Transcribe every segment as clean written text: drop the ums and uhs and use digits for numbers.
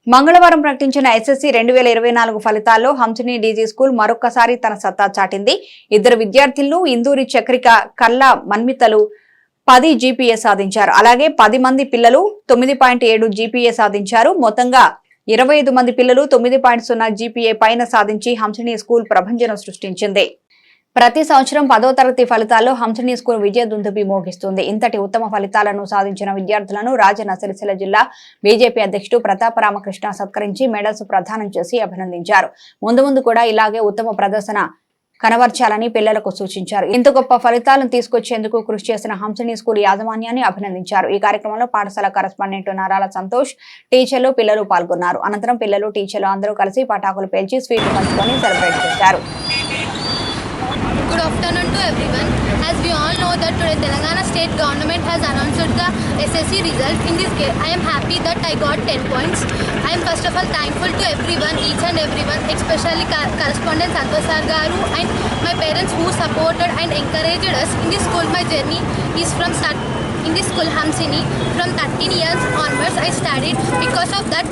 మంగళవారం ప్రకటించిన ఎస్ఎస్సీ 2024 ఫలితాల్లో హంసిని డీజీ స్కూల్ మరొక్కసారి తన సత్తా చాటింది. ఇద్దరు విద్యార్థులను ఇందూరి చక్రిక కల్లా మన్మితలు 10 జీపీఏ సాధించారు. అలాగే 10 మంది పిల్లలు 9.7 జీపీఏ సాధించారు. మొత్తంగా 25 మంది పిల్లలు 9.0 జీపీఏ పైన సాధించి హంసిని స్కూల్ ప్రభంజనం సృష్టించింది. ప్రతి సంవత్సరం 10వ తరగతి ఫలితాల్లో హంసిని స్కూల్ విజయ దుందుబి మోగిస్తుంది. ఇంతటి ఉత్తమ ఫలితాలను సాధించిన విద్యార్థులను రాజన్న సిరిసిల్ల జిల్లా బీజేపీ అధ్యక్షుడు ప్రతాప రామకృష్ణ సత్కరించి మెడల్స్ ప్రదానం చేసి అభినందించారు. ముందు కూడా ఇలాగే ఉత్తమ ప్రదర్శన కనబర్చాలని పిల్లలకు సూచించారు. ఇంత గొప్ప ఫలితాలను తీసుకొచ్చేందుకు కృషి చేసిన హంసిని స్కూల్ యాజమాన్యాన్ని అభినందించారు. ఈ కార్యక్రమంలో పాఠశాల కరెస్పాండెంట్ నారాల సంతోష్, టీచర్లు, పిల్లలు పాల్గొన్నారు. అనంతరం పిల్లలు, టీచర్లు అందరూ కలిసి పటాకులు పేల్చి స్వీట్లు పంచుకొని సెలబ్రేట్ చేశారు. Good afternoon to everyone. As we all know that today Telangana state government has announced the SSC result. In this case, I am happy that I got 10 points. I am first of all thankful to everyone, each and everyone, especially correspondent Santosh sir garu and my parents who supported and encouraged us. In this school, my journey is from start in this school Hamsini. From 13 years onwards, I studied. Because of that,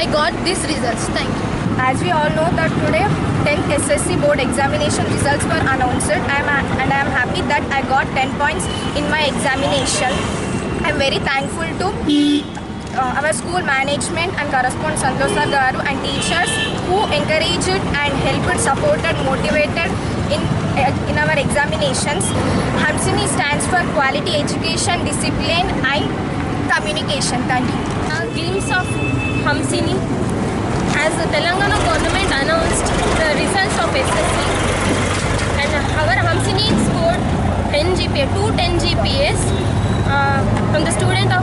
I got these results. Thank you. As we all know that today 10th SSC board examination results were announced. I am happy that I got 10 points in my examination. I am very thankful to our school management and correspondent Santosh sir garu and teachers who encouraged and helped, supported, motivated in our examinations. Hamsini stands for quality education, discipline and communication. Thank you. Glimpse of Hamsini. As the Telangana government announced the results of SSC, and our Hamsini scored 10 GPA, 10 GPAs from the student of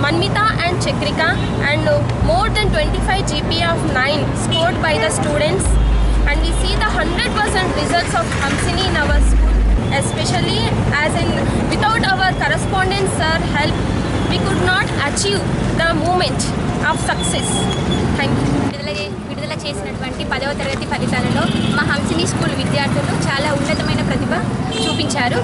Manmita and Chakrika, and more than 25 GPA of 9 scored by the students. And we see the 100% results of Hamsini in our school, especially as in without our correspondent sir help, we could not achieve the moment of success. Thank you. విడుదల చేసినటువంటి 10వ తరగతి ఫలితాలలో మా Hamsini school విద్యార్థులు చాలా ఉన్నతమైన ప్రతిభ చూపించారు.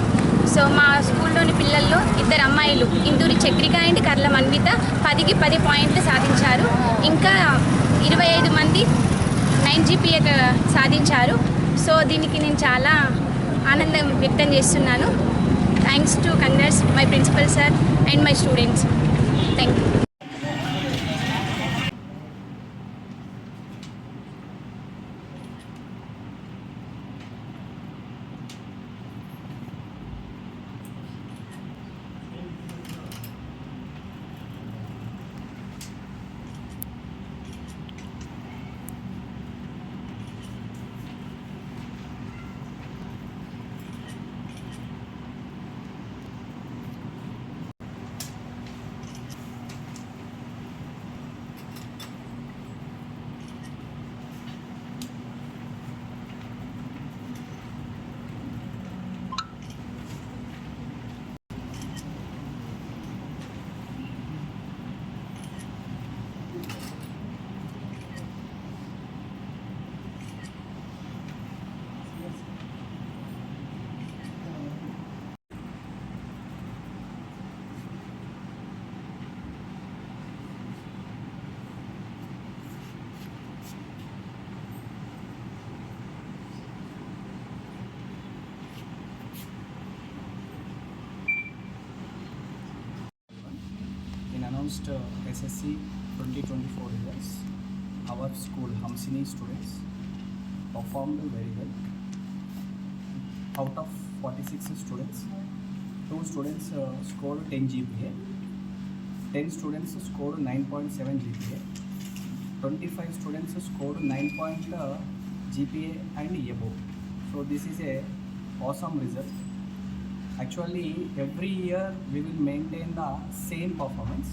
సో మా స్కూల్లోని పిల్లల్లో ఇద్దరు అమ్మాయిలు ఇందూరి చక్రిక అండ్ కర్ల మన్విత 10కి 10 పాయింట్లు సాధించారు. ఇంకా 25 మంది 9 జీపీఏ సాధించారు. సో దీనికి నేను చాలా ఆనందం వ్యక్తం చేస్తున్నాను. Thanks to congrats my principal sir and my students. Thank you. Announced SSC 2024 results. Our school Hamsini students performed very well. Out of 46 students, 2 students scored 10 GPA, 10 students scored 9.7 GPA, 25 students scored 9 GPA and above. So this is a awesome result. Actually, every year we will maintain the same performance.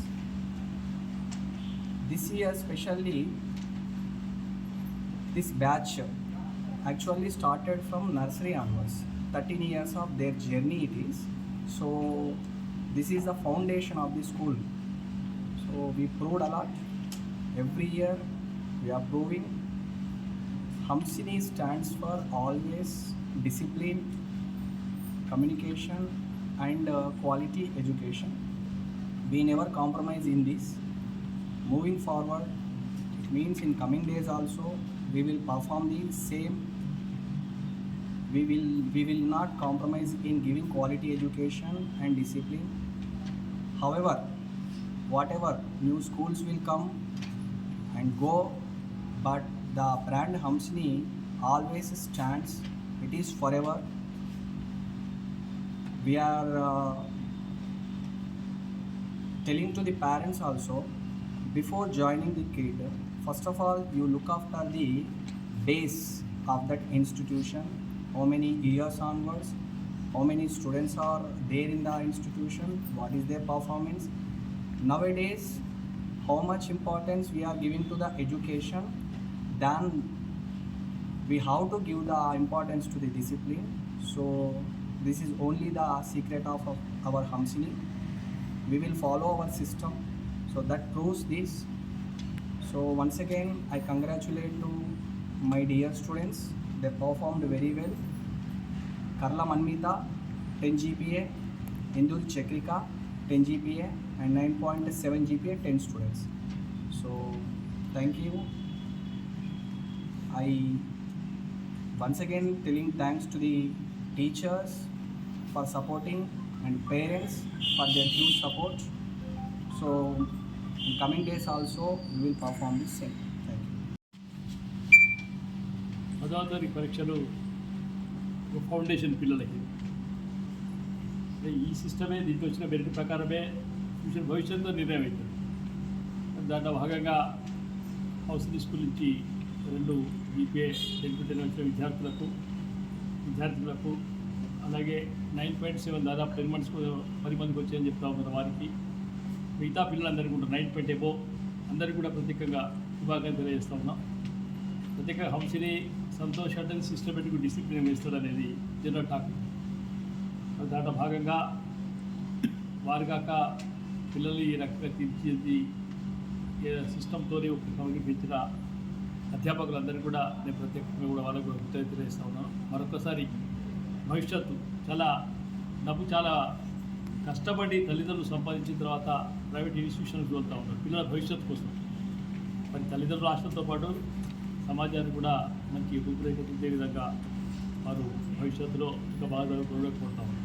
This year especially, this batch actually started from nursery onwards. 13 years of their journey it is. So this is the foundation of the school. So we proved a lot. Every year we are proving. Hamsini stands for always discipline, communication and quality education. we never compromise in this. Moving forward, it means in coming days also we will perform the same. We will not compromise in giving quality education and discipline. However, whatever new schools will come and go, but the brand Hamsini always stands. It is forever. We are telling to the parents also, before joining the kid, first of all you look after the base of that institution. How many years onwards, how many students are there in the institution, what is their performance. Nowadays, how much importance we are giving to the education, then we have to give the importance to the discipline. So this is only the secret of our Hamsini. We will follow our system, so that proves this. So once again, I congratulate to my dear students. They performed very well. Karla Manmita 10 GPA, Induri Chakrika 10 GPA and 9.7 GPA 10 students. So thank you. I once again telling thanks to the teachers for supporting and parents for their huge support. So in coming days also we will perform the same. Thank you. పదవ పరీక్షలు foundation పిల్లలకి ఈ సిస్టమే దీంట్లో వచ్చిన merit ప్రకారమే future భవిష్యత్తులో నిర్ణయం అవుతుంది. దాంట్లో భాగంగా హౌసింగ్ స్కూల్ నుంచి 2 GPA 10 వచ్చిన విద్యార్థులకు అలాగే 9.7 దాదాపు 10 మందికి వచ్చాయని చెప్తా ఉన్నారు. వారికి మిగతా పిల్లలందరికీ కూడా 9 అబోవ్ అందరికీ కూడా ప్రత్యేకంగా శుభాకాంక్షలు తెలియజేస్తూ ఉన్నాం. ప్రత్యేకంగా హంసిని సంతోష్ అంటే సిస్టమేటిక్ డిసిప్లిన్ వేస్తాడు అనేది జనరల్ టాపిక్. దాంట్లో భాగంగా వారి కాక పిల్లలు ఈ రకంగా తీర్చిది సిస్టంతో ఒక సమీపించిన అధ్యాపకులందరికీ కూడా నేను ప్రత్యేకంగా కూడా వాళ్ళకు తెలియజేస్తూ ఉన్నాను. మరొకసారి భవిష్యత్తు డబ్బు చాలా కష్టపడి తల్లిదండ్రులు సంపాదించిన తర్వాత ప్రైవేట్ ఇన్స్టిట్యూషన్స్కి వెళ్తూ ఉన్నారు పిల్లల భవిష్యత్తు కోసం. మరి తల్లిదండ్రుల ఆశలతో పాటు సమాజాన్ని కూడా మంచి రూపురేఖ విధంగా వారు భవిష్యత్తులో ఇంకా బాగా చదువుకోవడం కోరుతా ఉన్నారు.